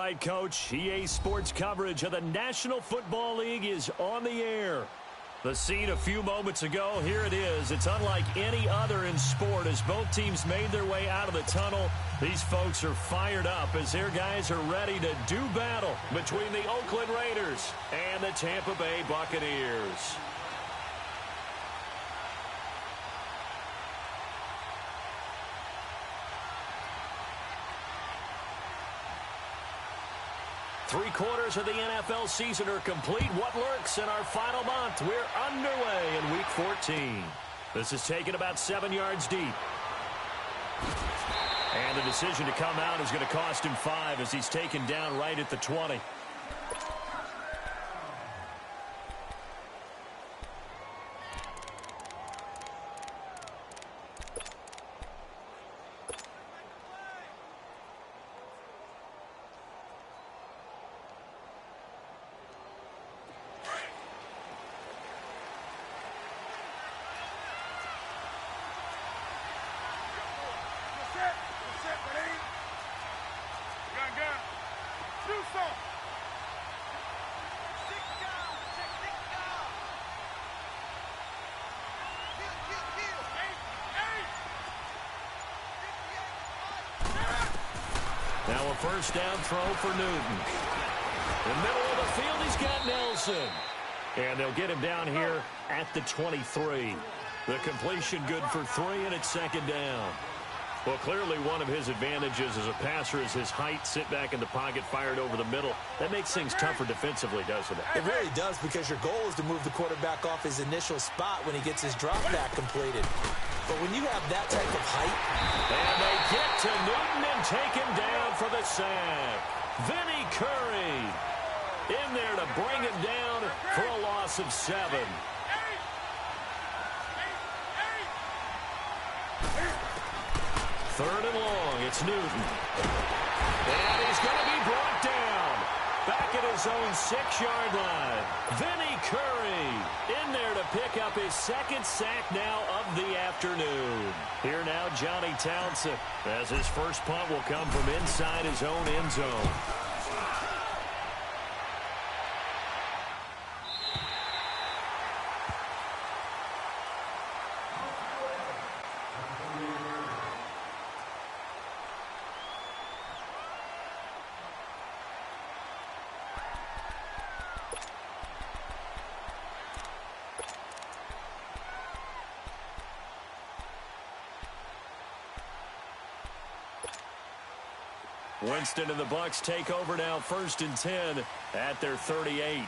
right, Coach. EA Sports coverage of the National Football League is on the air. The scene a few moments ago, here it is. It's unlike any other in sport as both teams made their way out of the tunnel. These folks are fired up as their guys are ready to do battle between the Oakland Raiders and the Tampa Bay Buccaneers. Three-quarters of the NFL season are complete. What lurks in our final month? We're underway in Week 14. This is taken about 7 yards deep. And the decision to come out is going to cost him 5 as he's taken down right at the 20. Now a first down throw for Newton. In the middle of the field, he's got Nelson. And they'll get him down here at the 23. The completion good for 3, and it's second down. Well, clearly one of his advantages as a passer is his height. Sit back in the pocket, fired over the middle. That makes things tougher defensively, doesn't it? It really does, because your goal is to move the quarterback off his initial spot when he gets his drop back completed. But when you have that type of height... And they get to Newton and take him down for the sack. Vinny Curry in there to bring him down for a loss of 7. Third and long, it's Newton. And he's going to be brought down. Back at his own 6-yard line. Vinny Curry in there to pick up his second sack now of the afternoon. Here now, Johnny Townsend, as his first punt will come from inside his own end zone. Winston and the Bucs take over now, 1st and 10 at their 38.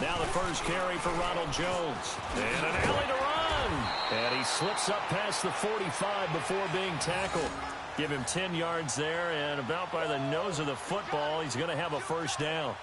Now the first carry for Ronald Jones. And an alley to run. And he slips up past the 45 before being tackled. Give him 10 yards there, and about by the nose of the football, he's going to have a first down.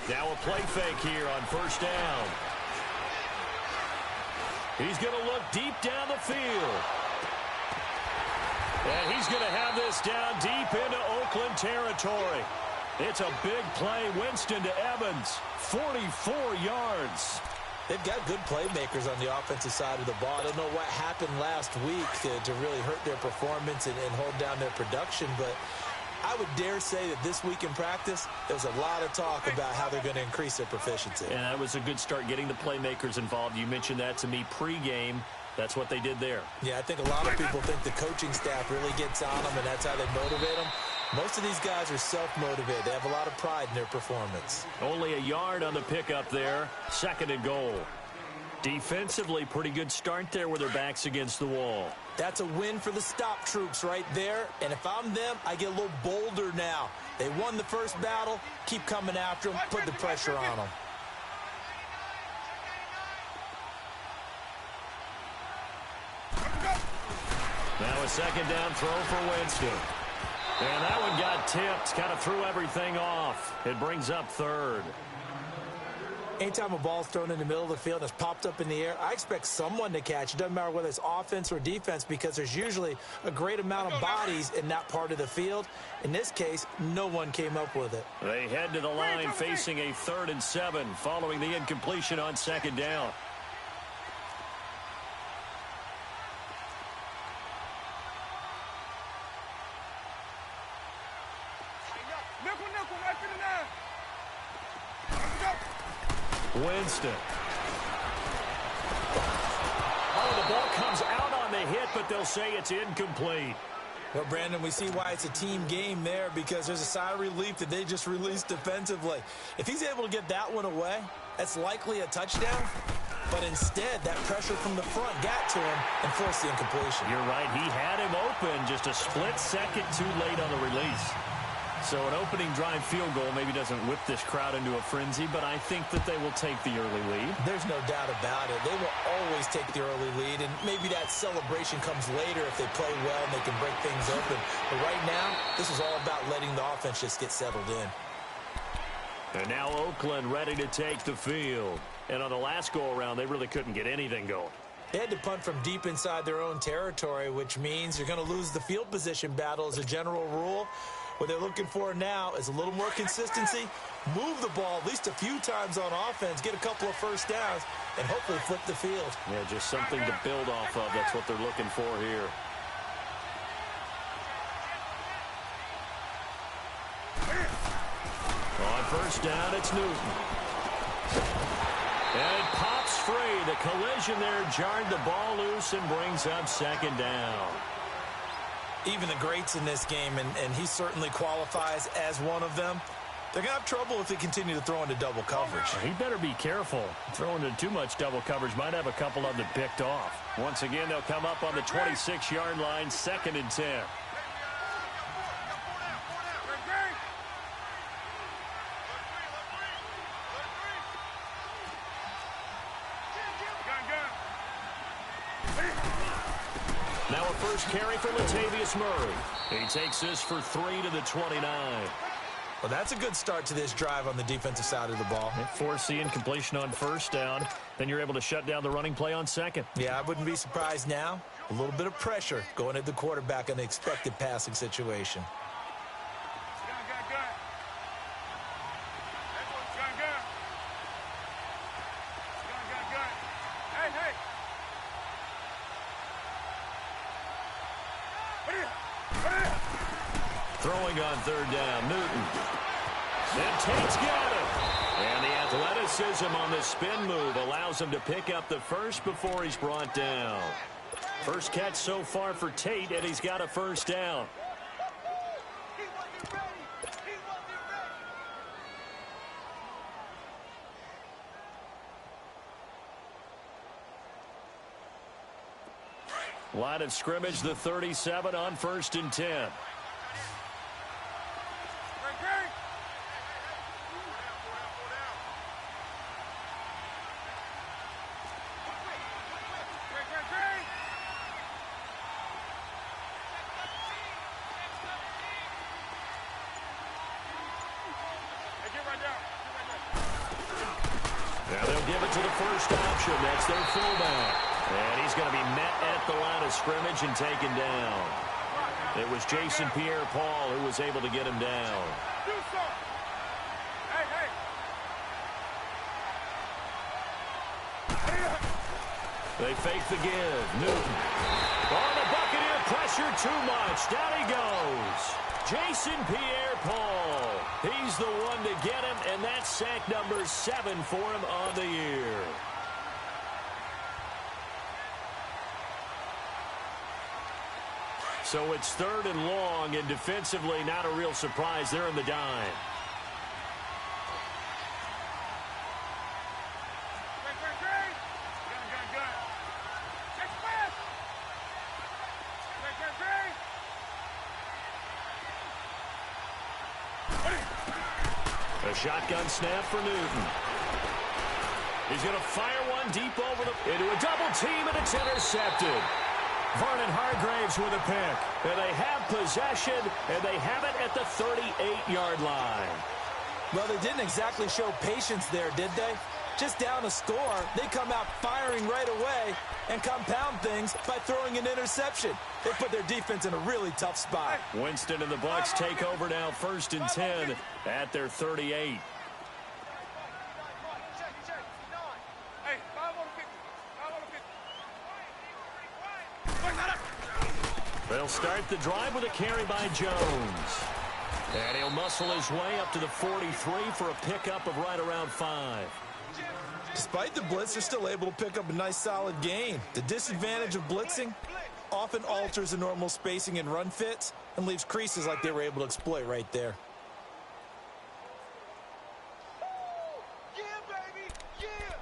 Now a play fake here on first down. He's going to look deep down the field. And he's going to have this down deep into Oakland territory. It's a big play. Winston to Evans, 44 yards. They've got good playmakers on the offensive side of the ball. I don't know what happened last week to really hurt their performance and hold down their production, but I would dare say that this week in practice, there's a lot of talk about how they're going to increase their proficiency. And that was a good start, getting the playmakers involved. You mentioned that to me pregame. That's what they did there. Yeah, I think a lot of people think the coaching staff really gets on them, and that's how they motivate them. Most of these guys are self-motivated. They have a lot of pride in their performance. Only a yard on the pickup there. 2nd and goal. Defensively, pretty good start there with their backs against the wall. That's a win for the stop troops right there. And if I'm them, I get a little bolder now. They won the first battle. Keep coming after them. Put the pressure on them. Now a second down throw for Winston. And that one got tipped, kind of threw everything off. It brings up third. Anytime a ball's thrown in the middle of the field that's popped up in the air, I expect someone to catch. It doesn't matter whether it's offense or defense because there's usually a great amount of bodies in that part of the field. In this case, no one came up with it. They head to the line facing a 3rd and 7 following the incompletion on second down. Winston. Oh, the ball comes out on the hit, but they'll say it's incomplete. Well, Brandon, we see why it's a team game there because there's a sigh of relief that they just released defensively. If he's able to get that one away, that's likely a touchdown. But instead, that pressure from the front got to him and forced the incompletion. You're right. He had him open just a split second too late on the release. So an opening drive field goal maybe doesn't whip this crowd into a frenzy, but I think that they will take the early lead. There's no doubt about it. They will always take the early lead, and maybe that celebration comes later if they play well and they can break things open. But right now, this is all about letting the offense just get settled in. And now Oakland ready to take the field. And on the last go-around, they really couldn't get anything going. They had to punt from deep inside their own territory, which means you're going to lose the field position battle as a general rule. What they're looking for now is a little more consistency, move the ball at least a few times on offense, get a couple of first downs, and hopefully flip the field. Yeah, just something to build off of. That's what they're looking for here. On first down, it's Newton. And it pops free. The collision there jarred the ball loose and brings up second down. Even the greats in this game, and he certainly qualifies as one of them, they're going to have trouble if they continue to throw into double coverage. He better be careful. Throwing into too much double coverage might have a couple of them picked off. Once again, they'll come up on the 26-yard line, 2nd and 10. Now a first carry for Latavius Murray. He takes this for 3 to the 29. Well, that's a good start to this drive on the defensive side of the ball. Force the incompletion on first down. Then you're able to shut down the running play on second. Yeah, I wouldn't be surprised now. A little bit of pressure going at the quarterback in the expected passing situation. Throwing on third down, Newton. And Tate's got it. And the athleticism on the spin move allows him to pick up the first before he's brought down. First catch so far for Tate, and he's got a first down. Line of scrimmage, the 37 on 1st and 10. Now they'll give it to the first option. That's their fullback. And he's going to be met at the line of scrimmage and taken down. It was Jason Pierre-Paul who was able to get him down. They fake the give. Newton. Oh, the Buccaneer pressure too much. Down he goes. Jason Pierre-Paul. He's the one to get him, and that's sack number 7 for him on the year. So it's 3rd and long, and defensively not a real surprise. They're in the dime. A shotgun snap for Newton. He's going to fire one deep over into a double team, and it's intercepted. Vernon Hargraves with a pick. And they have possession, and they have it at the 38-yard line. Well, they didn't exactly show patience there, did they? Just down a score, they come out firing right away and compound things by throwing an interception. They put their defense in a really tough spot. Winston and the Bucs take over now, 1st and 10 at their 38. They'll start the drive with a carry by Jones. And he'll muscle his way up to the 43 for a pickup of right around 5. Despite the blitz, they're still able to pick up a nice solid gain. The disadvantage of blitzing often alters the normal spacing and run fits and leaves creases like they were able to exploit right there. Yeah, baby! Yeah!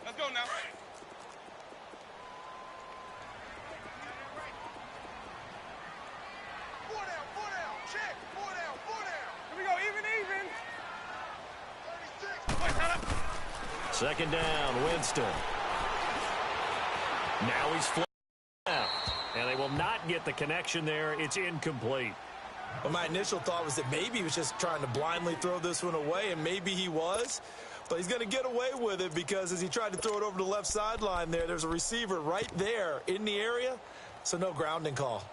Let's go now. 4 down, check, 4 down. Here we go, even. 36. Wait, hold up. 2nd down, Winston. Now he's flipped left, and they will not get the connection there. It's incomplete. Well, my initial thought was that maybe he was just trying to blindly throw this one away, and maybe he was. But he's going to get away with it because as he tried to throw it over the left sideline there's a receiver right there in the area, so no grounding call.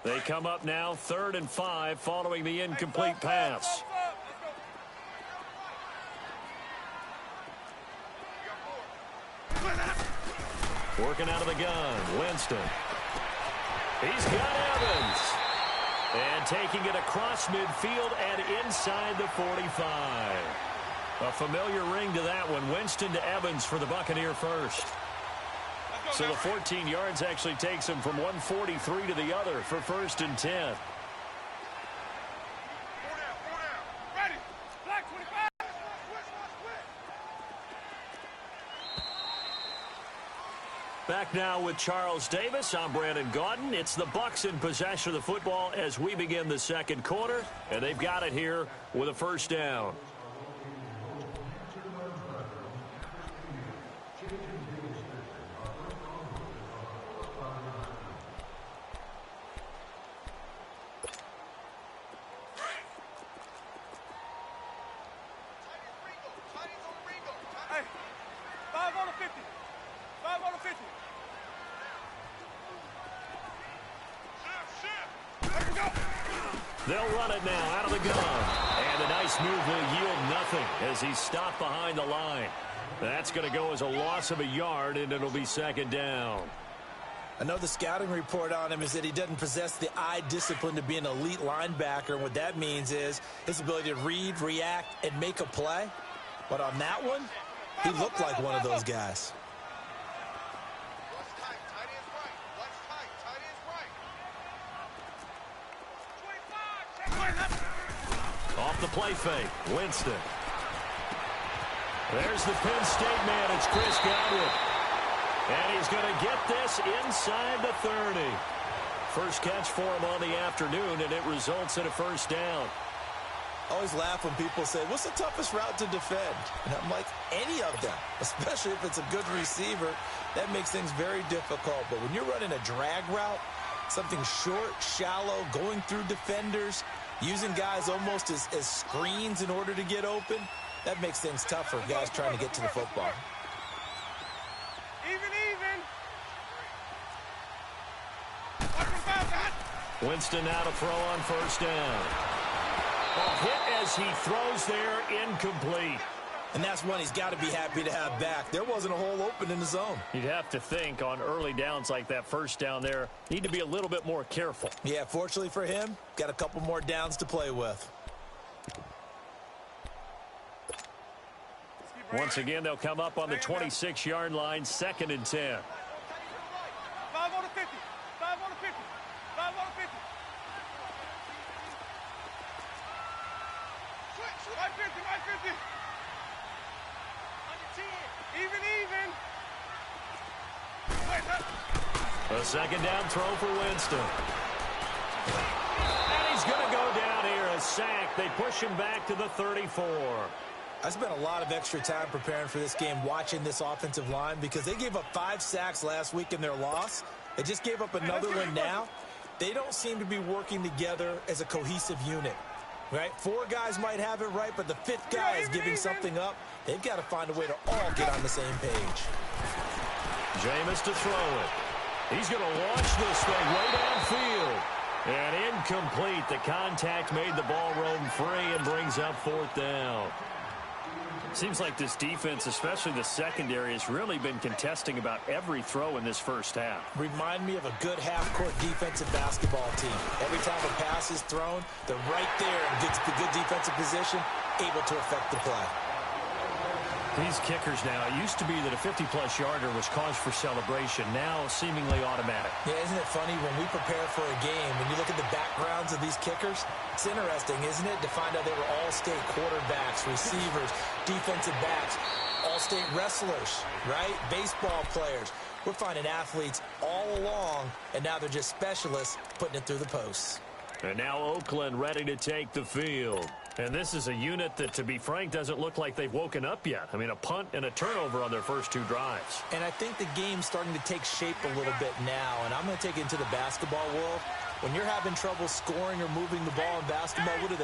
They come up now 3rd and 5 following the incomplete pass. Working out of the gun, Winston. He's got Evans. And taking it across midfield and inside the 45. A familiar ring to that one. Winston to Evans for the Buccaneer first. So the 14 yards actually takes him from 143 to the other for 1st and 10. 4 down. Ready. Black 25. Back now with Charles Davis. I'm Brandon Gaudin. It's the Bucs in possession of the football as we begin the 2nd quarter. And they've got it here with a 1st down. They'll run it now out of the gun. And a nice move will yield nothing as he's stopped behind the line. That's going to go as a loss of a yard, and it'll be 2nd down. I know the scouting report on him is that he doesn't possess the eye discipline to be an elite linebacker. And what that means is his ability to read, react, and make a play. But on that one, he looked like one of those guys. Off the play fake, Winston. There's the Penn State man. It's Chris Godwin. And he's going to get this inside the 30. First catch for him on the afternoon, and it results in a 1st down. I always laugh when people say, what's the toughest route to defend? And I'm like, any of them, especially if it's a good receiver. That makes things very difficult. But when you're running a drag route, something short, shallow, going through defenders, using guys almost as screens in order to get open, that makes things tough for guys trying to get to the football. Even. Winston now to throw on 1st down. A hit as he throws there, incomplete. And that's one he's got to be happy to have back. There wasn't a hole open in the zone. You'd have to think on early downs like that 1st down there, need to be a little bit more careful. Yeah, fortunately for him, got a couple more downs to play with. Once again, they'll come up on the 26-yard line, 2nd and 10. 5 on the 50. 5 on the 50. 5 on the 50. Switch. Right 50. Right 50. Even. A second down throw for Winston. And he's going to go down here, a sack. They push him back to the 34. I spent a lot of extra time preparing for this game watching this offensive line because they gave up 5 sacks last week in their loss. They just gave up another one now. They don't seem to be working together as a cohesive unit, right? 4 guys might have it right, but the 5th guy is giving something up. They've got to find a way to all get on the same page. Jameis to throw it. He's going to launch this thing way downfield. And incomplete. The contact made the ball roam free and brings up 4th down. Seems like this defense, especially the secondary, has really been contesting about every throw in this first half. Remind me of a good half-court defensive basketball team. Every time a pass is thrown, they're right there in good defensive position, able to affect the play. These kickers now, it used to be that a 50-plus yarder was cause for celebration, now seemingly automatic. Yeah, isn't it funny when we prepare for a game, when you look at the backgrounds of these kickers, it's interesting, isn't it, to find out they were all-state quarterbacks, receivers, defensive backs, all-state wrestlers, right? Baseball players. We're finding athletes all along, and now they're just specialists putting it through the posts. And now Oakland ready to take the field. And this is a unit that, to be frank, doesn't look like they've woken up yet. I mean, a punt and a turnover on their first 2 drives. And I think the game's starting to take shape a little bit now, and I'm going to take it into the basketball world. When you're having trouble scoring or moving the ball in basketball, what do?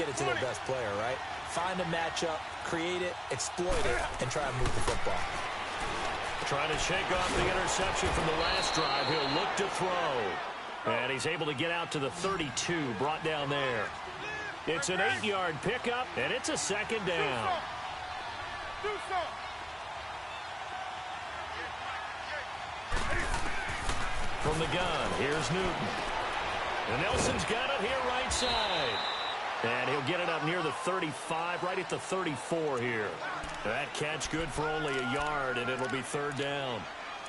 Get it to their best player, right? Find a matchup, create it, exploit it, and try and move the football. Trying to shake off the interception from the last drive. He'll look to throw. And he's able to get out to the 32, brought down there. It's an 8-yard pickup, and it's a second down. From the gun, here's Newton. And Nelson's got it here right side. And he'll get it up near the 35, right at the 34 here. That catch good for only a yard, and it'll be 3rd down.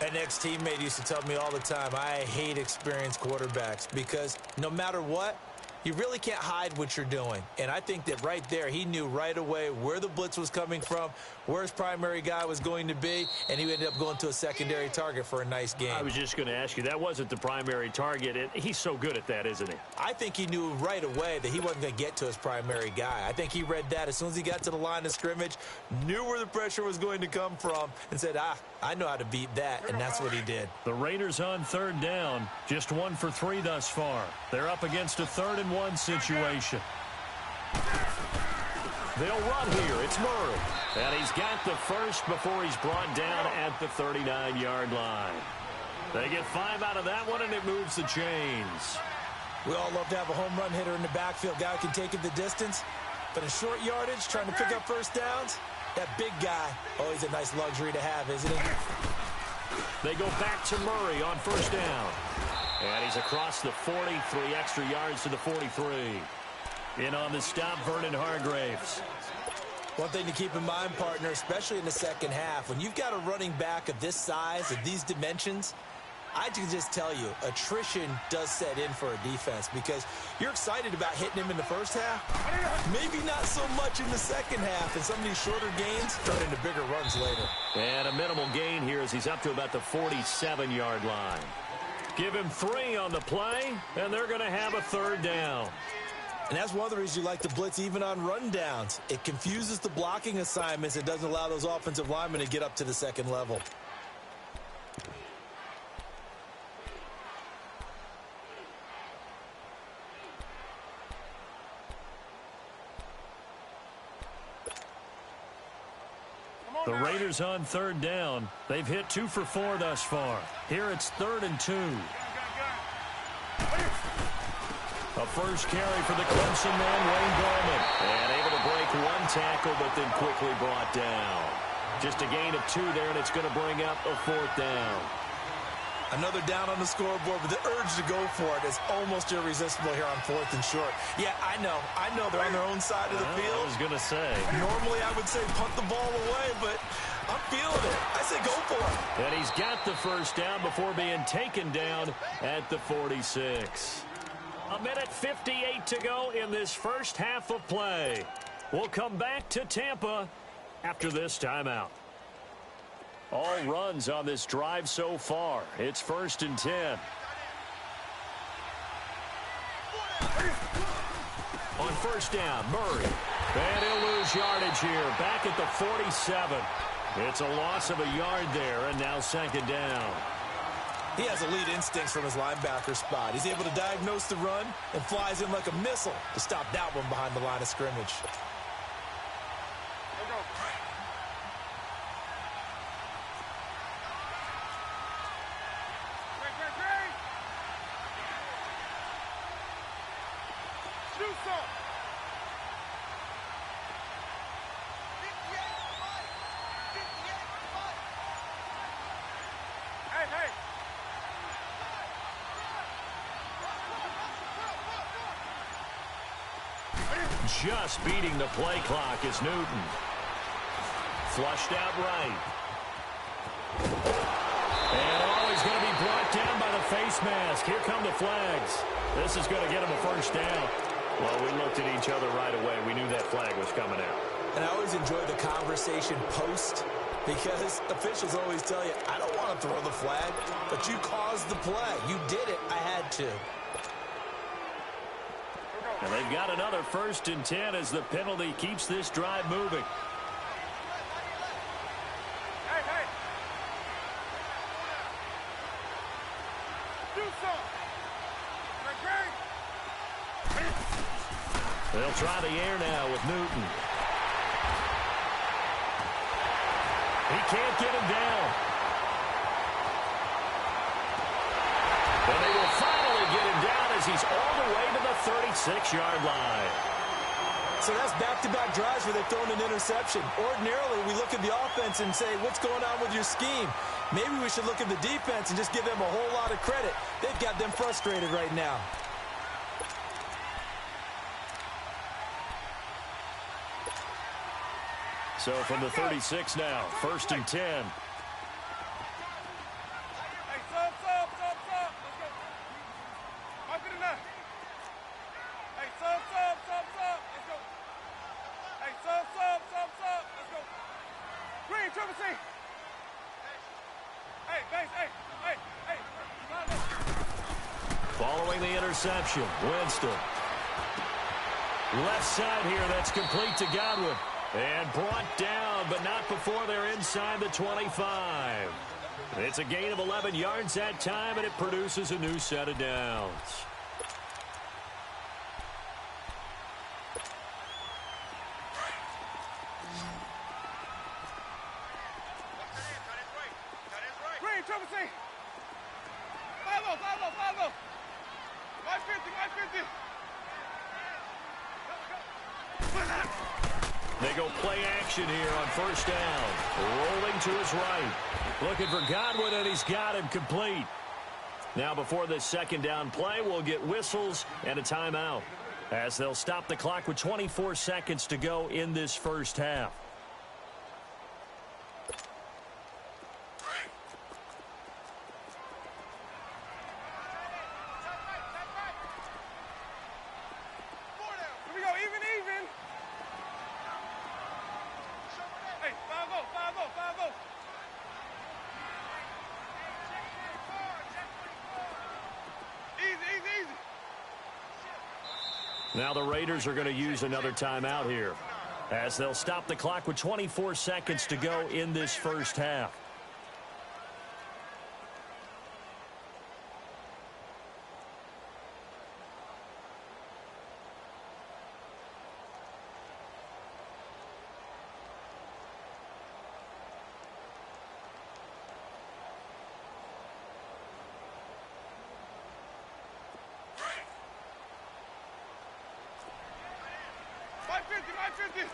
An ex-teammate used to tell me all the time, I hate experienced quarterbacks because no matter what, you really can't hide what you're doing. And I think that right there, he knew right away where the blitz was coming from, where his primary guy was going to be, and he ended up going to a secondary target for a nice game. I was just going to ask you, that wasn't the primary target. He's so good at that, isn't he? I think he knew right away that he wasn't going to get to his primary guy. I think he read that as soon as he got to the line of scrimmage, knew where the pressure was going to come from, and said, I know how to beat that, and that's what he did. The Raiders on 3rd down, just 1 for 3 thus far. They're up against a 3rd and 1 situation. They'll run here. It's Murray. And he's got the first before he's brought down at the 39-yard line. They get 5 out of that one, and it moves the chains. We all love to have a home run hitter in the backfield, guy who can take it the distance. But in short yardage, trying to pick up first downs, that big guy, always a nice luxury to have, isn't he? They go back to Murray on 1st down. And he's across the 40, 3 extra yards to the 43. In on the stop, Vernon Hargraves. One thing to keep in mind, partner, especially in the second half, when you've got a running back of this size, of these dimensions, I can just tell you, attrition does set in for a defense because you're excited about hitting him in the first half. Maybe not so much in the second half, and some of these shorter gains turn into bigger runs later. And a minimal gain here as he's up to about the 47-yard line. Give him 3 on the play, and they're going to have a 3rd down. And that's one of the reasons you like to blitz even on rundowns. It confuses the blocking assignments. It doesn't allow those offensive linemen to get up to the second level. The Raiders on 3rd down. They've hit 2 for 4 thus far. Here it's 3rd and 2. A first carry for the Clemson man, Wayne Gallman. And able to break 1 tackle, but then quickly brought down. Just a gain of 2 there, and it's going to bring up a 4th down. Another down on the scoreboard, but the urge to go for it is almost irresistible here on 4th and short. Yeah, I know they're on their own side of the field. I was going to say. Normally I would say punt the ball away, but I'm feeling it. I say go for it. And he's got the first down before being taken down at the 46. A minute 58 to go in this first half of play. We'll come back to Tampa after this timeout. All runs on this drive so far. It's 1st and 10. On 1st down, Murray. And he'll lose yardage here. Back at the 47. It's a loss of a yard there, and now 2nd down. He has elite instincts from his linebacker spot. He's able to diagnose the run and flies in like a missile to stop that one behind the line of scrimmage. Just beating the play clock is Newton. Flushed out right. And always going to be brought down by the face mask. Here come the flags. This is going to get him a 1st down. Well, we looked at each other right away. We knew that flag was coming out. And I always enjoy the conversation post because officials always tell you, I don't want to throw the flag, but you caused the play. You did it. I had to. And they've got another 1st and 10 as the penalty keeps this drive moving. Hey. Do something. They'll try the air now with Newton. He can't get him down. And they will finally get him down as he's all the way to the 36-yard line. So that's back-to-back drives where they've thrown an interception. Ordinarily, we look at the offense and say, what's going on with your scheme? Maybe we should look at the defense and just give them a whole lot of credit. They've got them frustrated right now. So from the 36 now, 1st and 10. Hey, sub. Let's go. Up in the net. Hey, sub. Let's go. Hey, sub. Let's go. Green, triple C. Hey, base, hey. Following the interception, Winston. Left side here, that's complete to Godwin. And brought down, but not before they're inside the 25. It's a gain of 11 yards that time, and it produces a new set of downs. Green, triple C. 5-0. 550. They go play action here on 1st down. Rolling to his right. Looking for Godwin, and he's got him complete. Now before this 2nd down play, we'll get whistles and a timeout, as they'll stop the clock with 24 seconds to go in this 1st half. Here we go, even. Hey, 5-0. Easy. Now the Raiders are going to use another timeout here, as they'll stop the clock with 24 seconds to go in this 1st half. My 50. Hey,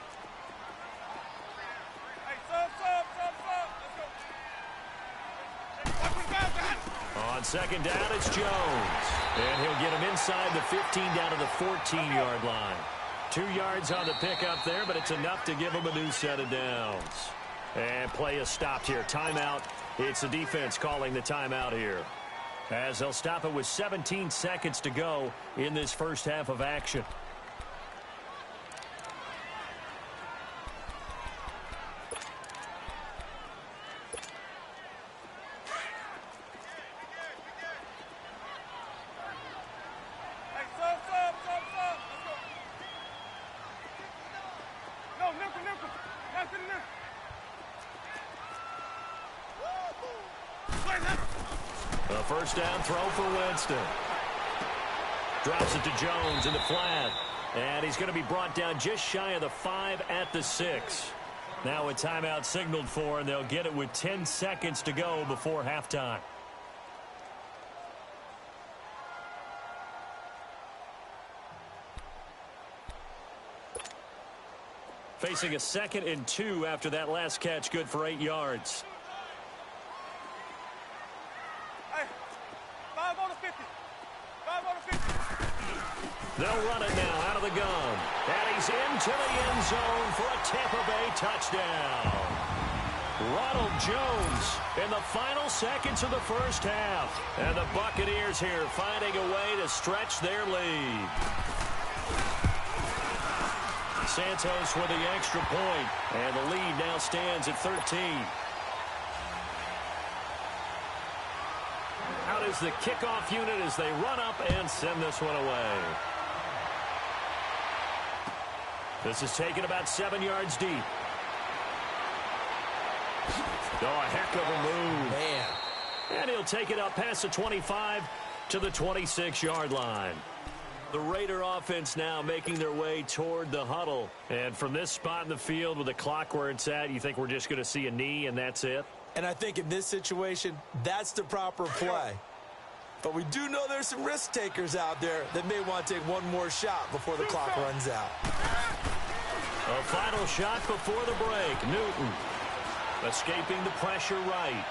sub. Let's go. On 2nd down, it's Jones. And he'll get him inside the 15 down to the 14-yard line. 2 yards on the pickup there, but it's enough to give him a new set of downs. And play is stopped here. Timeout. It's the defense calling the timeout here, as they'll stop it with 17 seconds to go in this 1st half of action. first down throw for Winston. Drops it to Jones in the flat. And he's going to be brought down just shy of the 5 at the 6. Now a timeout signaled for, and they'll get it with 10 seconds to go before halftime. Facing a 2nd and 2 after that last catch, good for 8 yards. Hey, 5 on the 50. 5 on the 50. They'll run it now out of the gun. And he's into the end zone for a Tampa Bay touchdown. Ronald Jones in the final seconds of the first half. And the Buccaneers here finding a way to stretch their lead. Santos with the extra point, and the lead now stands at 13. Out is the kickoff unit as they run up and send this one away. This is taken about 7 yards deep. Oh, a heck of a move. Man. And he'll take it up past the 25 to the 26-yard line. The Raider offense now making their way toward the huddle. And from this spot in the field with the clock where it's at, you think we're just going to see a knee and that's it? And I think in this situation, that's the proper play. But we do know there's some risk takers out there that may want to take one more shot before the clock runs out. A final shot before the break. Newton escaping the pressure right.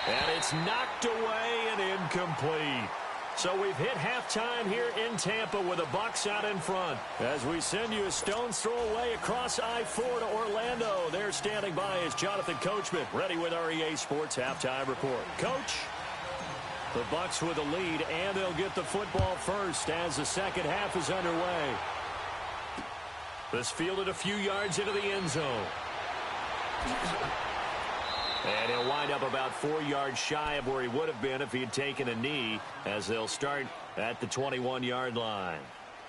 And it's knocked away and incomplete. So we've hit halftime here in Tampa with the Bucs out in front. As we send you a stone's throw away across I-4 to Orlando. There standing by is Jonathan Coachman, ready with our EA Sports Halftime Report. Coach, the Bucs with the lead, and they'll get the football first as the second half is underway. This fielded a few yards into the end zone. And he'll wind up about 4 yards shy of where he would have been if he had taken a knee, as they'll start at the 21-yard line.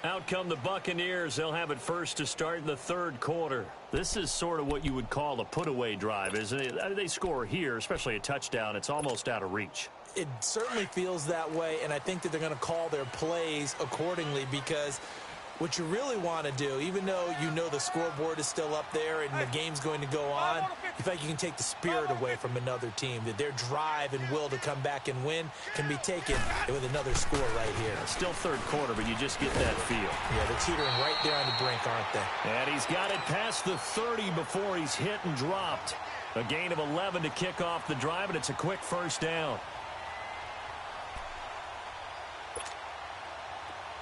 Out come the Buccaneers. They'll have it first to start in the third quarter. This is sort of what you would call a put-away drive, isn't it? They score here, especially a touchdown. It's almost out of reach. It certainly feels that way, and I think that they're going to call their plays accordingly, because what you really want to do, even though you know the scoreboard is still up there and the game's going to go on, you feel like you can take the spirit away from another team, that their drive and will to come back and win can be taken with another score right here. Still third quarter, but you just get that feel. Yeah, they're teetering right there on the brink, aren't they? And he's got it past the 30 before he's hit and dropped. A gain of 11 to kick off the drive, and it's a quick first down.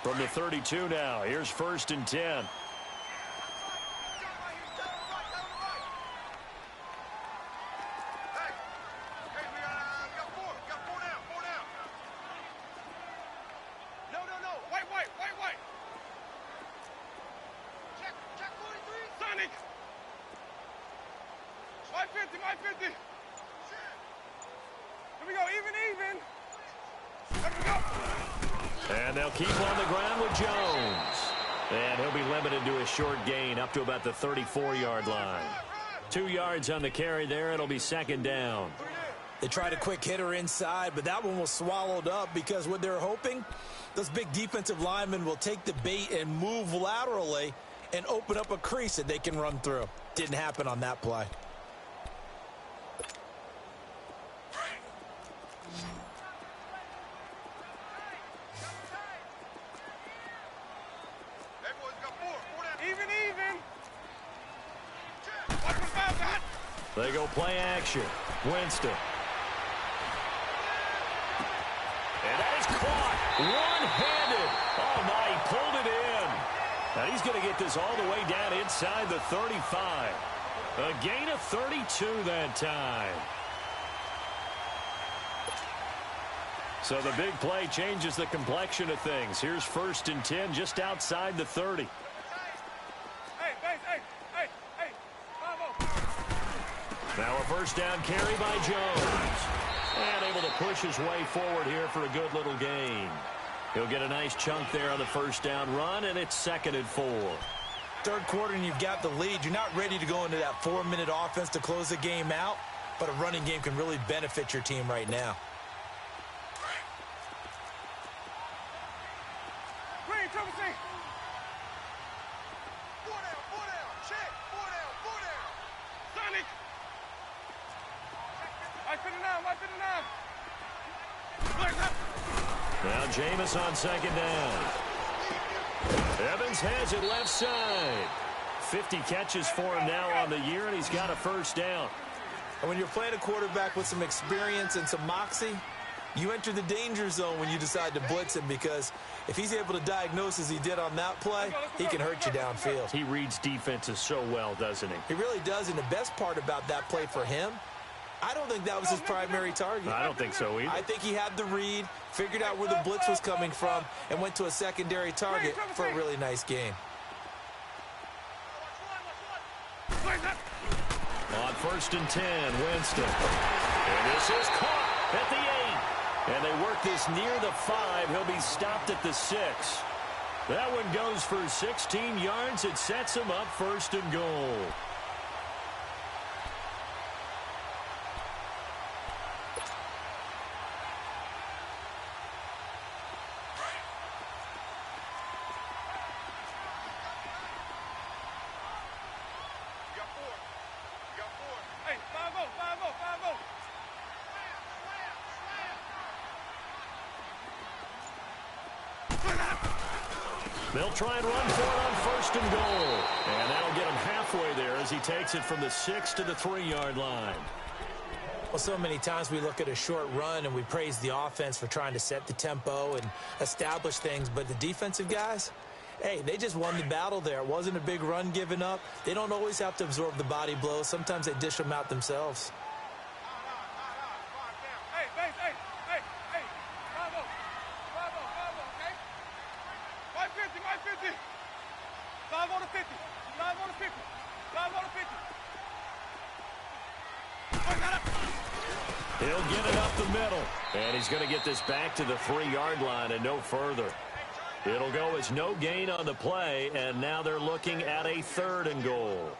From the 32 now, here's 1st and 10. Hey, we got 4. We got 4 down. 4 down. No. Wait. Check 43. Sonic. My 50. Here we go. Even. There we go. And they'll keep on the ground with Jones. And he'll be limited to a short gain up to about the 34-yard line. 2 yards on the carry there. It'll be second down. They tried a quick hitter inside, but that one was swallowed up because what they're hoping, those big defensive linemen will take the bait and move laterally and open up a crease that they can run through. Didn't happen on that play. They go play action. Winston. And that is caught. One-handed. Oh, my, he pulled it in. Now he's going to get this all the way down inside the 35. A gain of 32 that time. So the big play changes the complexion of things. Here's 1st and 10 just outside the 30. Now a first down carry by Jones. And able to push his way forward here for a good little gain. He'll get a nice chunk there on the first down run, and it's 2nd and 4. Third quarter and you've got the lead. You're not ready to go into that 4-minute offense to close the game out, but a running game can really benefit your team right now. Green, triple C. 4 down, check, 4 down. Sonic. White 59, white 59. Now Jameis on second down. Evans has it left side. 50 catches for him now on the year, and he's got a first down. And when you're playing a quarterback with some experience and some moxie, you enter the danger zone when you decide to blitz him, because if he's able to diagnose as he did on that play, he can hurt you downfield. He reads defenses so well, doesn't he? He really does, and the best part about that play for him, I don't think that was his primary target. I don't think so either. I think he had the read, figured out where the blitz was coming from, and went to a secondary target for a really nice game. On 1st and 10, Winston. And this is caught at the 8. And they work this near the 5. He'll be stopped at the 6. That one goes for 16 yards. It sets him up 1st and goal. Hey, 5-0, 5-0, 5-0. They'll try and run for it on 1st and goal. And that'll get him halfway there as he takes it from the 6 to the 3-yard line. Well, so many times we look at a short run and we praise the offense for trying to set the tempo and establish things, but the defensive guys, hey, they just won the battle there. It wasn't a big run given up. They don't always have to absorb the body blows. Sometimes they dish them out themselves. Hey, base, hey, 5-0, 5-0, okay? White 50, white 50. 5 on the 50, 5 on the 50, 5 on the 50. He'll get it up the middle. And he's going to get this back to the 3-yard line and no further. It'll go as no gain on the play, and now they're looking at a 3rd and goal.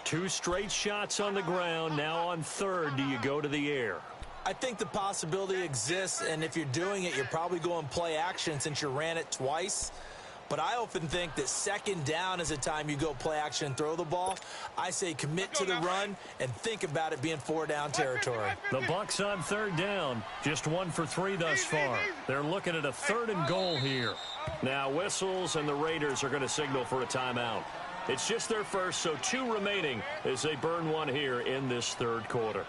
2 straight shots on the ground. Now on 3rd, do you go to the air? I think the possibility exists, and if you're doing it, you're probably going play action since you ran it twice. But I often think that 2nd down is the time you go play action and throw the ball. I say commit to the run and think about it being 4-down territory. The Bucs on 3rd down, just 1 for 3 thus far. They're looking at a 3rd and goal here. Now whistles, and the Raiders are going to signal for a timeout. It's just their first, so 2 remaining as they burn one here in this 3rd quarter.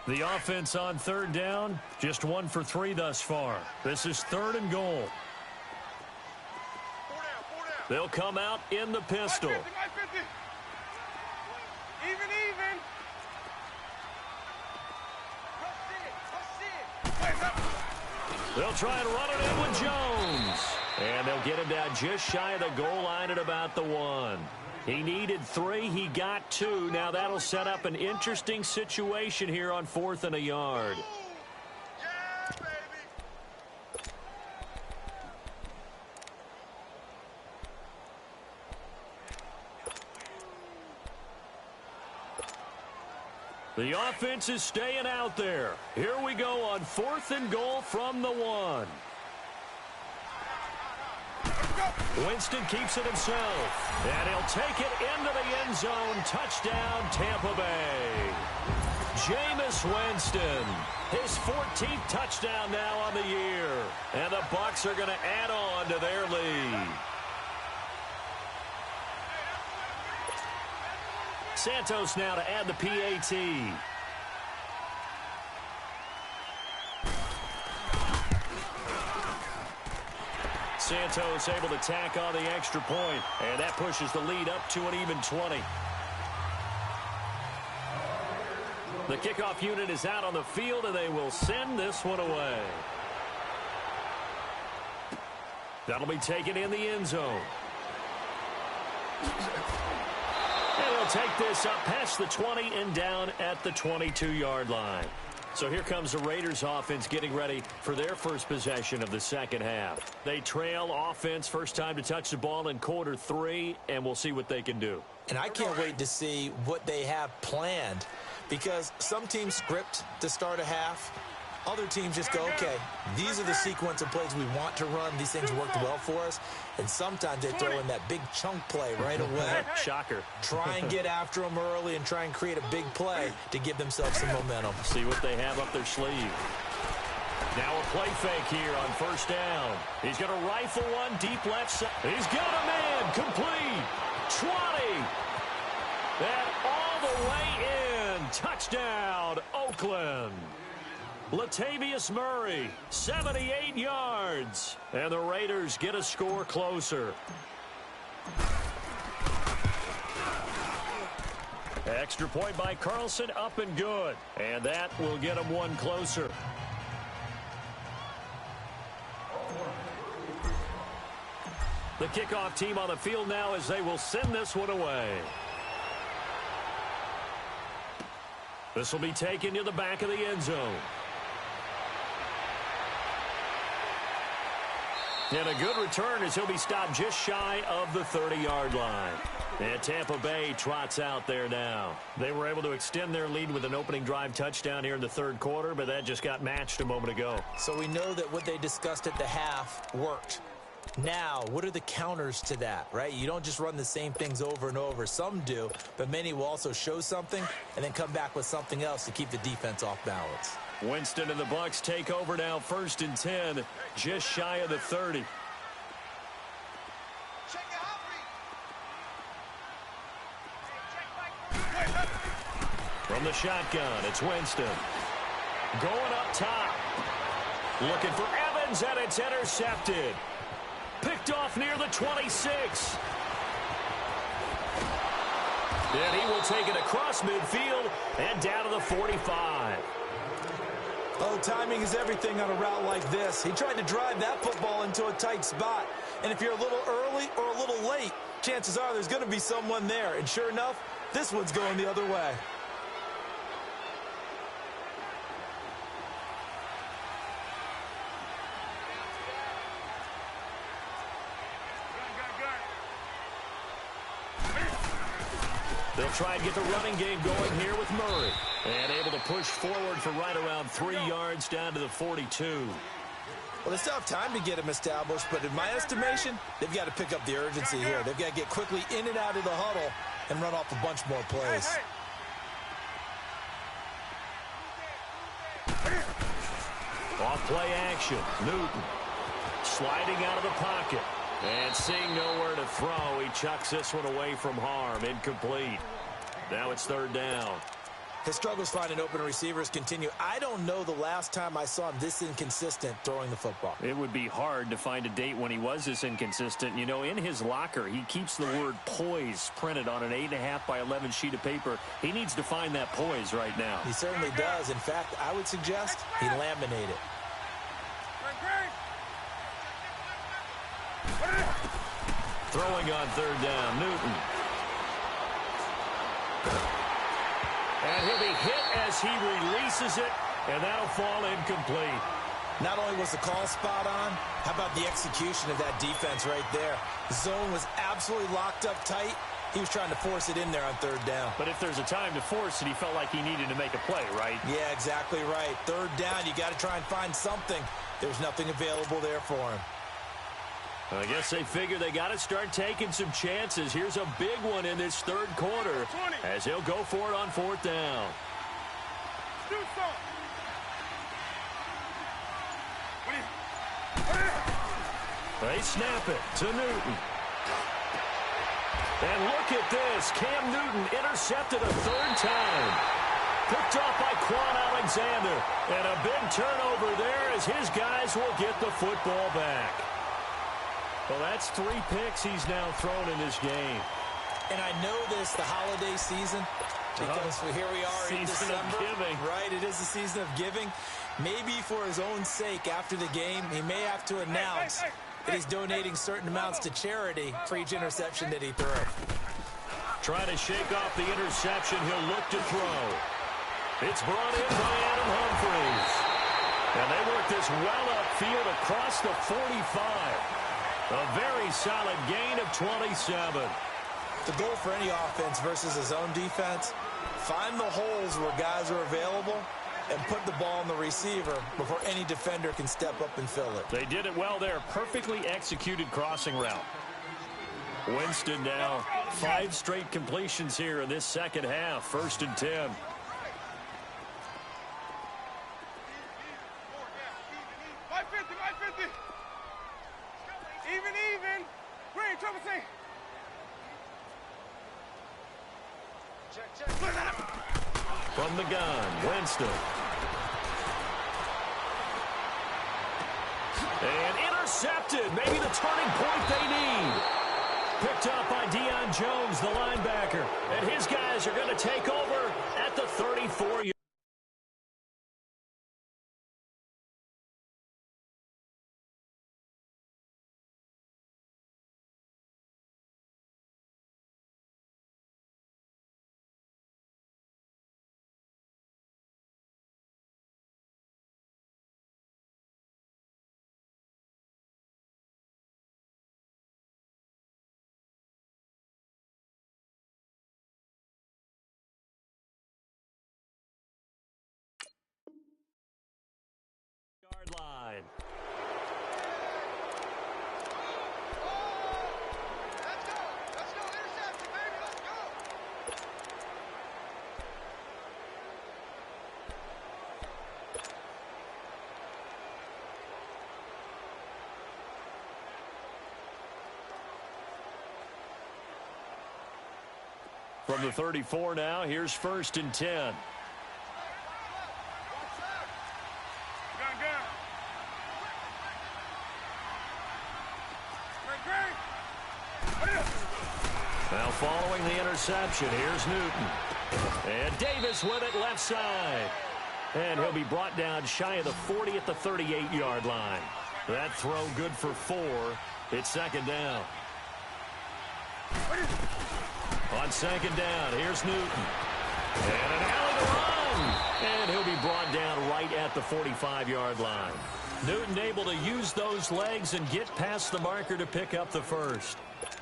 The offense on 3rd down, just 1 for 3 thus far. This is 3rd and goal. 4 down. They'll come out in the pistol. White 50. Even. They'll try and run it in with Jones. And they'll get him down just shy of the goal line at about the 1. He needed 3. He got 2. Now that'll set up an interesting situation here on 4th and a yard. Yeah, baby. The offense is staying out there. Here we go on 4th and goal from the 1. Winston keeps it himself, and he'll take it into the end zone. Touchdown, Tampa Bay. Jameis Winston, his 14th touchdown now on the year, and the Bucs are going to add on to their lead. Santos now to add the PAT. Santos able to tack on the extra point, and that pushes the lead up to an even 20. The kickoff unit is out on the field, and they will send this one away. That'll be taken in the end zone. And he'll take this up past the 20 and down at the 22-yard line. So here comes the Raiders offense getting ready for their first possession of the second half. They trail offense, first time to touch the ball in quarter 3, and we'll see what they can do. And I can't wait to see what they have planned, because some teams script to start a half. Other teams just go, okay, these are the sequence of plays we want to run. These things worked well for us. And sometimes they throw in that big chunk play right away. Shocker. Try and get after them early and try and create a big play to give themselves some momentum. See what they have up their sleeve. Now a play fake here on first down. He's going to rifle one deep left side. He's got a man. Complete. 20. And all the way in. Touchdown, Oakland. Latavius Murray, 78 yards. And the Raiders get a score closer. Extra point by Carlson, up and good. And that will get them one closer. The kickoff team on the field now as they will send this one away. This will be taken to the back of the end zone. And a good return as he'll be stopped just shy of the 30-yard line. And Tampa Bay trots out there now. They were able to extend their lead with an opening drive touchdown here in the third quarter, but that just got matched a moment ago. So we know that what they discussed at the half worked. Now, what are the counters to that, right? You don't just run the same things over and over. Some do, but many will also show something and then come back with something else to keep the defense off balance. Winston and the Bucs take over now, 1st and 10, just shy of the 30. From the shotgun, it's Winston. Going up top. Looking for Evans, and it's intercepted. Picked off near the 26. And he will take it across midfield and down to the 45. Oh, timing is everything on a route like this. He tried to drive that football into a tight spot. And if you're a little early or a little late, chances are there's going to be someone there. And sure enough, this one's going the other way. They'll try and get the running game going here with Murray. And able to push forward for right around 3 yards down to the 42. Well, they still have time to get him established, but in my estimation, they've got to pick up the urgency here. They've got to get quickly in and out of the huddle and run off a bunch more plays. Off play action. Newton sliding out of the pocket. And seeing nowhere to throw, he chucks this one away from harm. Incomplete. Now it's 3rd down. His struggles finding open receivers continue. I don't know the last time I saw him this inconsistent throwing the football. It would be hard to find a date when he was this inconsistent. You know, in his locker, he keeps the word poise printed on an 8.5 by 11 sheet of paper. He needs to find that poise right now. He certainly does. In fact, I would suggest he laminate it. Throwing on 3rd down, Newton. And he'll be hit as he releases it, and that'll fall incomplete. Not only was the call spot on, how about the execution of that defense right there? The zone was absolutely locked up tight. He was trying to force it in there on 3rd down. But if there's a time to force it, he felt like he needed to make a play, right? Yeah, exactly right. 3rd down, you got to try and find something. There's nothing available there for him. I guess they figure they got to start taking some chances. Here's a big one in this 3rd quarter as he'll go for it on 4th down. They snap it to Newton. And look at this. Cam Newton intercepted a 3rd time. Picked off by Quan Alexander. And a big turnover there as his guys will get the football back. Well, that's 3 picks he's now thrown in this game. And I know this, the holiday season, because here we are in December. Giving. Right, it is the season of giving. Maybe for his own sake after the game, he may have to announce that he's donating certain amounts to charity for each interception that he threw. Trying to shake off the interception, he'll look to throw. It's brought in by Adam Humphries. And they work this well upfield across the 45. A very solid gain of 27. The goal for any offense versus his own defense, Find the holes where guys are available and put the ball on the receiver before any defender can step up and fill it. They did it well there. Perfectly executed crossing route. Winston now 5 straight completions here in this second half. 1st and 10. Even. Green, triple C. Check. From the gun, Winston. And intercepted. Maybe the turning point they need. Picked up by Deion Jones, the linebacker. And his guys are going to take over at the 34-yard. Line. Let's go. Interception, baby. Let's go. From the 34 now, here's 1st and 10. Now following the interception, here's Newton. And Davis with it left side. And he'll be brought down shy of the 40 at the 38-yard line. That throw good for 4. It's 2nd down. On 2nd down, here's Newton. And an alley to run. And he'll be brought down right at the 45-yard line. Newton able to use those legs and get past the marker to pick up the 1st.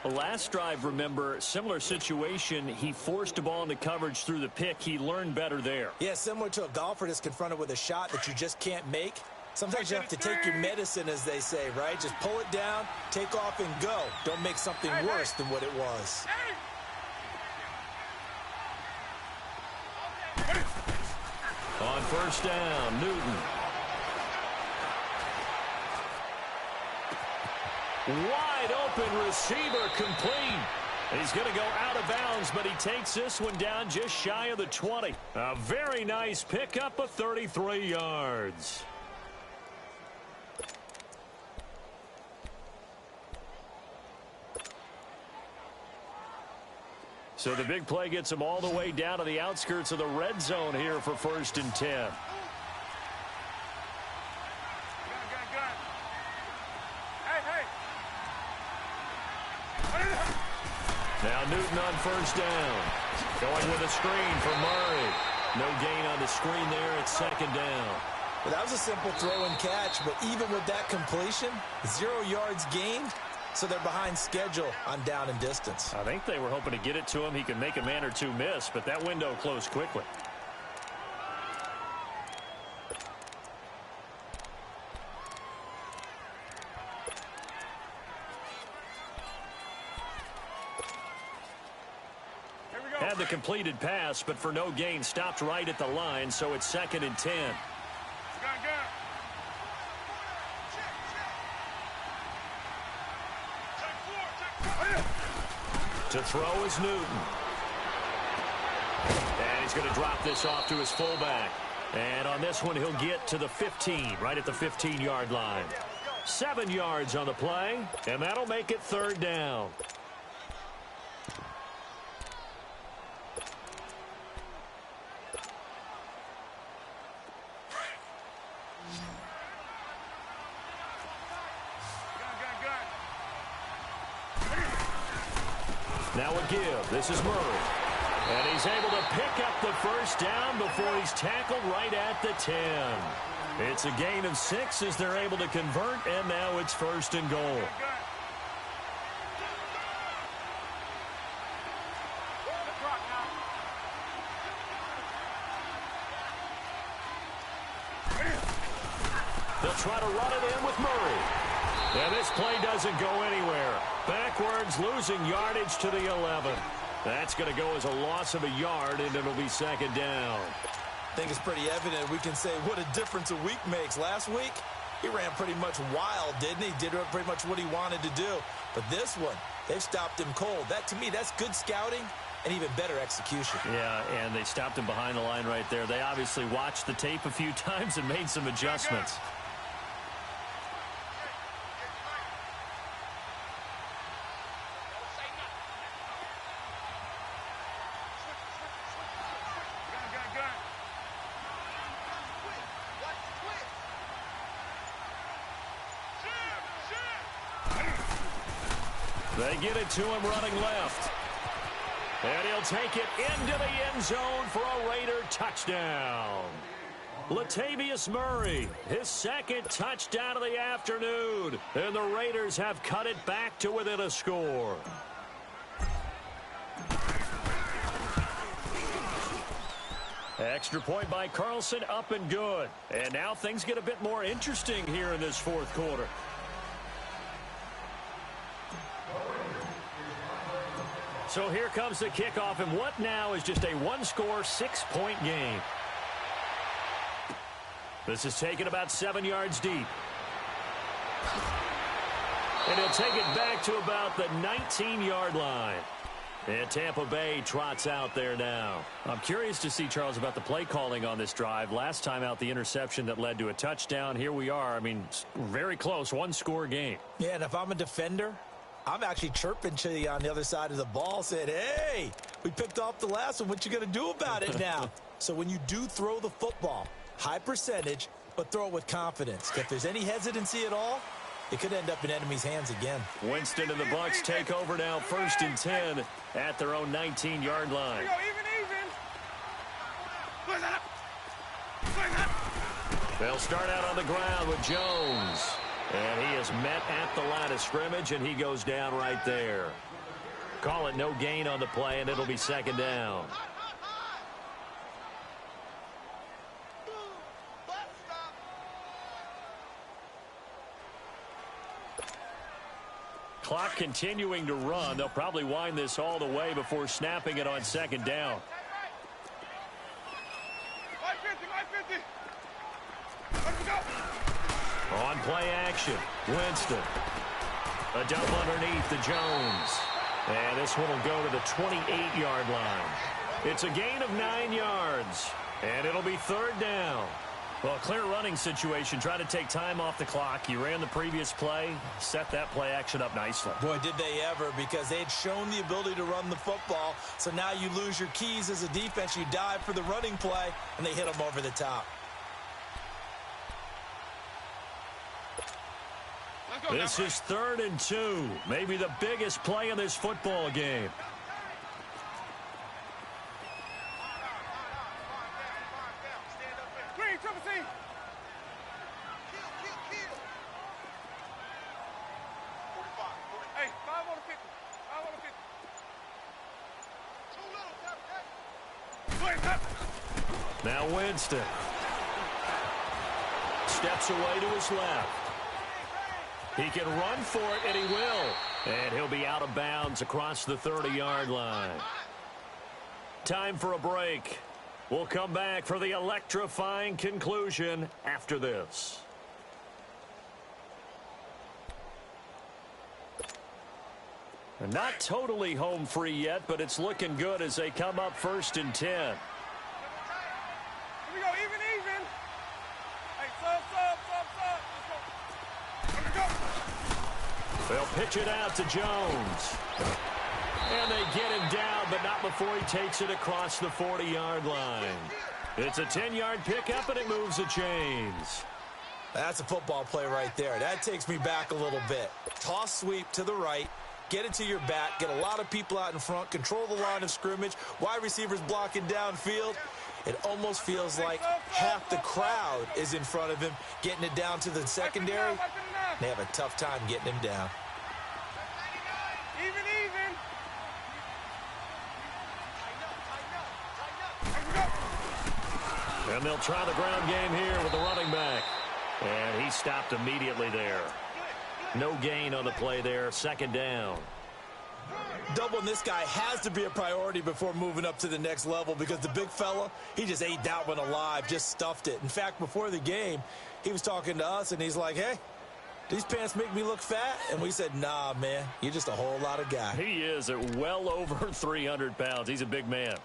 Last drive, remember, similar situation. He forced a ball into coverage through the pick. He learned better there. Yeah, similar to a golfer that's confronted with a shot that you just can't make. Sometimes you have to take your medicine, as they say, right? Just pull it down, take off, and go. Don't make something worse than what it was. On 1st down, Newton. Wide open receiver complete. He's going to go out of bounds, but he takes this one down just shy of the 20. A very nice pickup of 33 yards. So the big play gets him all the way down to the outskirts of the red zone here for 1st and 10. Now Newton on 1st down. Going with a screen for Murray. No gain on the screen there. It's 2nd down. Well, that was a simple throw and catch, but even with that completion, 0 yards gained, so they're behind schedule on down and distance. I think they were hoping to get it to him. He could make a man or two miss, but that window closed quickly. Had the completed pass, but for no gain, stopped right at the line, so it's 2nd and 10. To throw is Newton. And he's going to drop this off to his fullback. And on this one, he'll get to the 15, right at the 15-yard line. 7 yards on the play, and that'll make it 3rd down. Now a give. This is Murray. And he's able to pick up the 1st down before he's tackled right at the 10. It's a gain of 6 as they're able to convert, and now it's 1st and goal. They'll try to run it in with Murray. And this play doesn't go anywhere. Backwards, losing yardage to the 11. That's going to go as a loss of a yard, and it'll be second down. I think it's pretty evident we can say what a difference a week makes. Last week, he ran pretty much wild, didn't he? Did pretty much what he wanted to do. But this one, they've stopped him cold. That, to me, that's good scouting and even better execution. Yeah, and they stopped him behind the line right there. They obviously watched the tape a few times and made some adjustments. They get it to him running left. And he'll take it into the end zone for a Raider touchdown. Latavius Murray, his second touchdown of the afternoon. And the Raiders have cut it back to within a score. Extra point by Carlson, up and good. And now things get a bit more interesting here in this fourth quarter. So here comes the kickoff, and what now is just a one-score, 6-point game. This is taken about 7 yards deep. And he'll take it back to about the 19-yard line. And Tampa Bay trots out there now. I'm curious to see, Charles, about the play calling on this drive. Last time out, the interception that led to a touchdown. Here we are. I mean, very close, one-score game. Yeah, and if I'm a defender, I'm actually chirping to you on the other side of the ball, saying, hey, we picked off the last one. What you going to do about it now? So when you do throw the football, high percentage, but throw it with confidence. If there's any hesitancy at all, it could end up in enemy's hands again. Winston and the Bucs take over now, 1st and 10 at their own 19-yard line. They'll start out on the ground with Jones. And he is met at the line of scrimmage, and he goes down right there. Call it no gain on the play, and it'll be second down. Clock continuing to run. They'll probably wind this all the way before snapping it on second down. On play action, Winston. A dump underneath to Jones. And this one will go to the 28-yard line. It's a gain of 9 yards. And it'll be third down. Well, clear running situation. Try to take time off the clock. You ran the previous play. Set that play action up nicely. Boy, did they ever, because they had shown the ability to run the football. So now you lose your keys as a defense. You dive for the running play, and they hit them over the top. This is 3rd and 2. Maybe the biggest play in this football game. Now Winston steps away to his left. He can run for it, and he will. And he'll be out of bounds across the 30-yard line. Time for a break. We'll come back for the electrifying conclusion after this. And not totally home free yet, but it's looking good as they come up 1st and 10. Here we go, even. Hey, sub. Let's go. They'll pitch it out to Jones. And they get him down, but not before he takes it across the 40-yard line. It's a 10-yard pickup, and it moves the chains. That's a football play right there. That takes me back a little bit. Toss sweep to the right. Get it to your back. Get a lot of people out in front. Control the line of scrimmage. Wide receivers blocking downfield. It almost feels like half the crowd is in front of him, getting it down to the secondary. They have a tough time getting him down. Even. And they'll try the ground game here with the running back. And he stopped immediately there. No gain on the play there. Second down. Doubling this guy has to be a priority before moving up to the next level because the big fella, he just ate that one alive, just stuffed it. In fact, before the game, he was talking to us, and he's like, hey, these pants make me look fat? And we said, nah, man, you're just a whole lot of guy. He is at well over 300 pounds. He's a big man.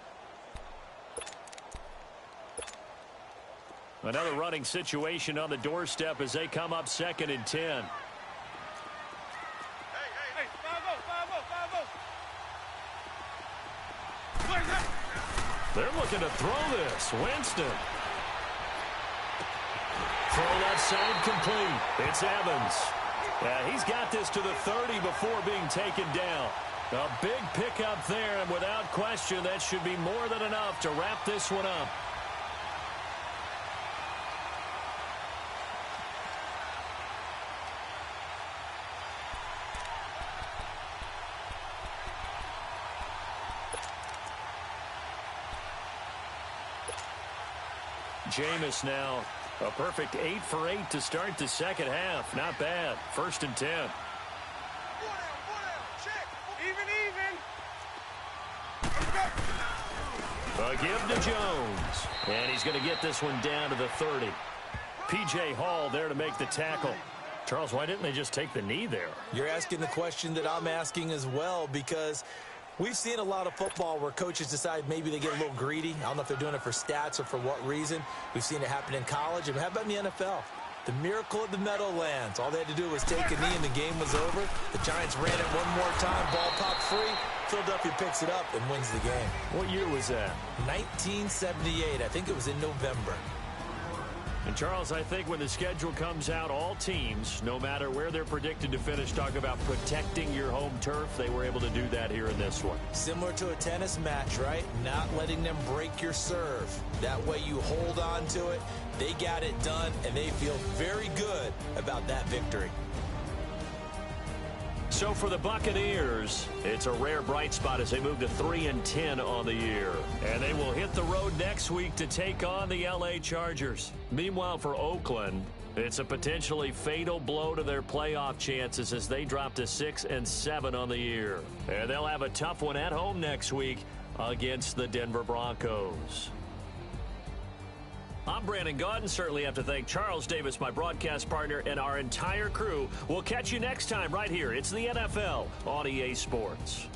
Another running situation on the doorstep as they come up 2nd and 10. They're looking to throw this. Winston. Throw left side complete. It's Evans. He's got this to the 30 before being taken down. A big pickup there, and without question, that should be more than enough to wrap this one up. Jameis now a perfect 8 for 8 to start the second half. Not bad. 1st and 10. Check. Even. A give to Jones. And he's going to get this one down to the 30. P.J. Hall there to make the tackle. Charles, why didn't they just take the knee there? You're asking the question that I'm asking as well, because we've seen a lot of football where coaches decide maybe they get a little greedy. I don't know if they're doing it for stats or for what reason. We've seen it happen in college. And how about in the NFL? The miracle of the Meadowlands. All they had to do was take a knee and the game was over. The Giants ran it one more time. Ball popped free. Philadelphia picks it up and wins the game. What year was that? 1978. I think it was in November. And, Charles, I think when the schedule comes out, all teams, no matter where they're predicted to finish, talk about protecting your home turf. They were able to do that here in this one. Similar to a tennis match, right? Not letting them break your serve. That way you hold on to it. They got it done, and they feel very good about that victory. So for the Buccaneers, it's a rare bright spot as they move to 3 and 10 on the year. And they will hit the road next week to take on the L.A. Chargers. Meanwhile, for Oakland, it's a potentially fatal blow to their playoff chances as they drop to 6 and 7 on the year. And they'll have a tough one at home next week against the Denver Broncos. I'm Brandon Gaudin. Certainly have to thank Charles Davis, my broadcast partner, and our entire crew. We'll catch you next time right here. It's the NFL on EA Sports.